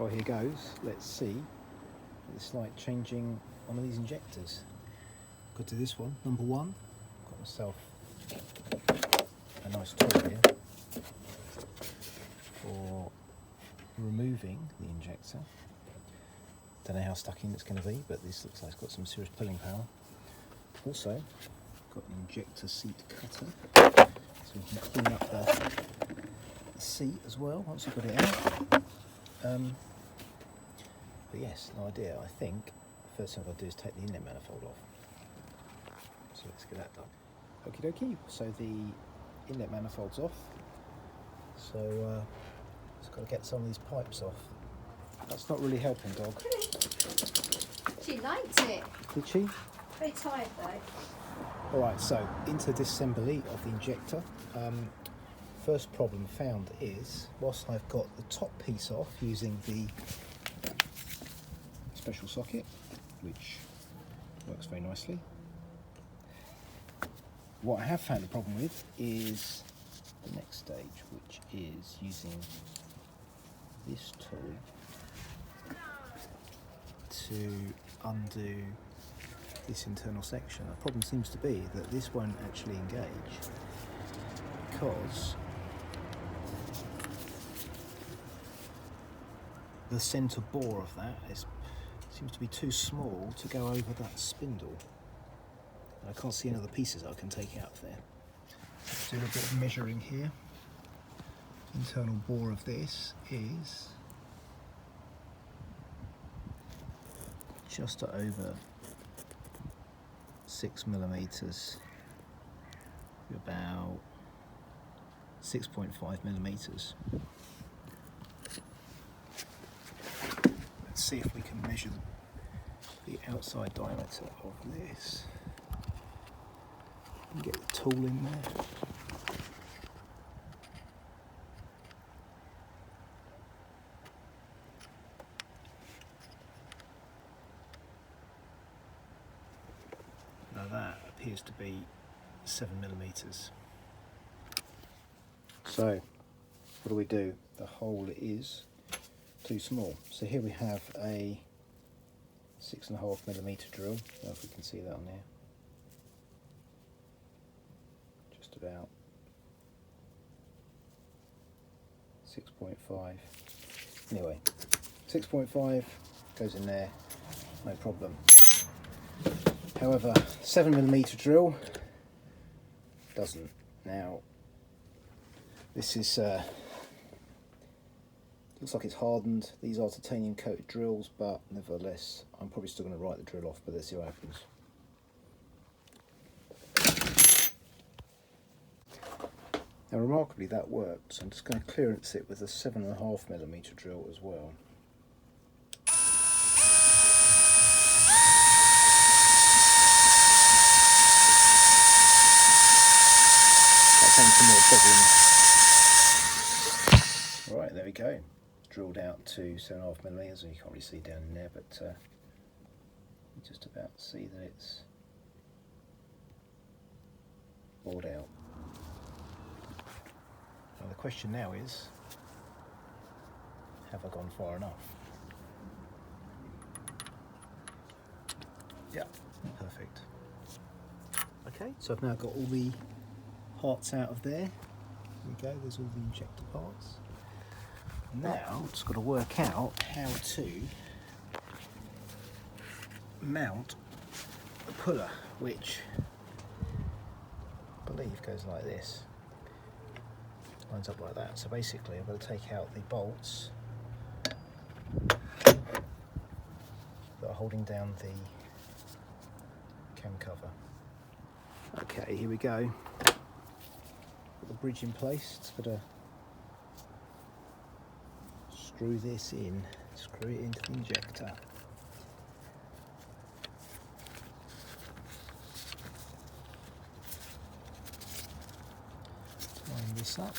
Well, here goes. Let's see. It's like changing one of these injectors. Got to this one, number one. Got myself a nice tool here for removing the injector. Don't know how stuck in it's going to be, but this looks like it's got some serious pulling power. Also, got an injector seat cutter, so we can clean up the seat as well once we've got it out. But yes, no idea. I think the first thing I've got to do is take the inlet manifold off. So let's get that done. Okie dokie, so the inlet manifold's off. So just got to get some of these pipes off. That's not really helping, dog. She liked it. Did she? Very tired though. Alright, so into disassembly of the injector. First problem found is, whilst I've got the top piece off using the special socket, which works very nicely, what I have found a problem with is the next stage, which is using this tool to undo this internal section. The problem seems to be that this won't actually engage because the centre bore of that seems to be too small to go over that spindle. And I can't see any other pieces I can take out of there. Let's do a bit of measuring here. Internal bore of this is just over 6mm, about 6.5mm. Let's see if we can measure the outside diameter of this and get the tool in there. Now that appears to be 7mm. So what do? The hole is too small. So here we have a 6.5mm drill. I don't know if we can see that on there. Just about 6.5. Anyway, 6.5 goes in there, no problem. However, 7mm drill doesn't. Now, this is looks like it's hardened. These are titanium coated drills, but nevertheless, I'm probably still going to write the drill off, but let's see what happens. Now, remarkably, that worked. So I'm just going to clearance it with a 7.5mm drill as well. Some more problems. Right, there we go. Drilled out to 7.5mm, as you can't really see down in there, but you just about see that it's bored out. Now the question now is, have I gone far enough? Yeah, perfect. Okay, so I've now got all the parts out of there. There we go, there's all the injector parts. Now, just got to work out how to mount the puller, which I believe goes like this. Lines up like that. So basically, I'm going to take out the bolts that are holding down the cam cover. Okay, here we go. Put the bridge in place. Just got to screw this in, screw it into the injector. Line this up,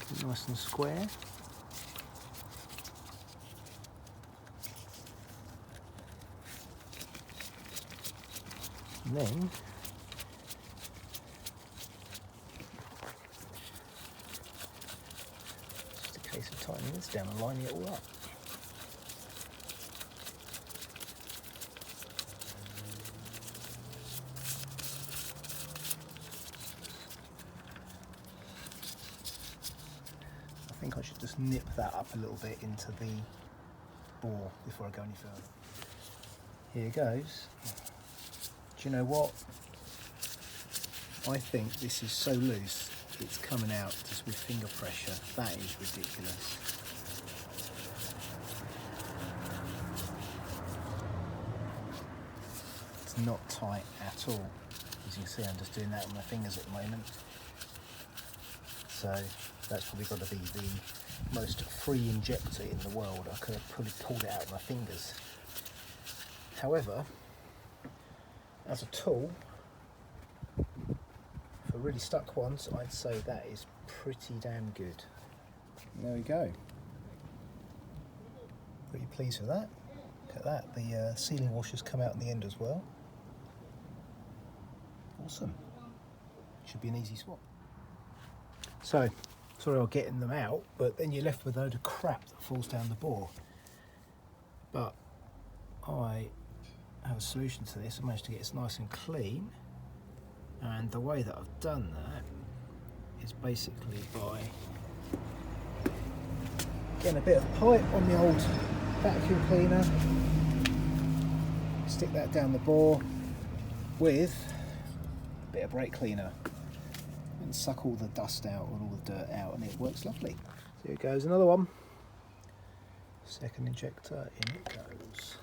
keep it nice and square. And then case of tightening this down and lining it all up. should just nip that up a little bit into the bore before I go any further. Here goes. Do you know what? I think this is so loose, it's coming out just with finger pressure. That is ridiculous. It's not tight at all. As you can see, I'm just doing that with my fingers at the moment. So that's probably got to be the most free injector in the world. I could have probably pulled it out with my fingers. However, as a tool, for really stuck ones, I'd say that is pretty damn good. There we go. Pretty pleased with that. Look at that, the sealing washers come out in the end as well. Awesome. Should be an easy swap. So, sorry I'm getting them out, but then you're left with a load of crap that falls down the bore. But I have a solution to this. I managed to get this nice and clean, and the way that I've done that is basically by getting a bit of pipe on the old vacuum cleaner, stick that down the bore with a bit of brake cleaner and suck all the dust out and all the dirt out, and it works lovely. So here goes another one. Second injector, in it goes.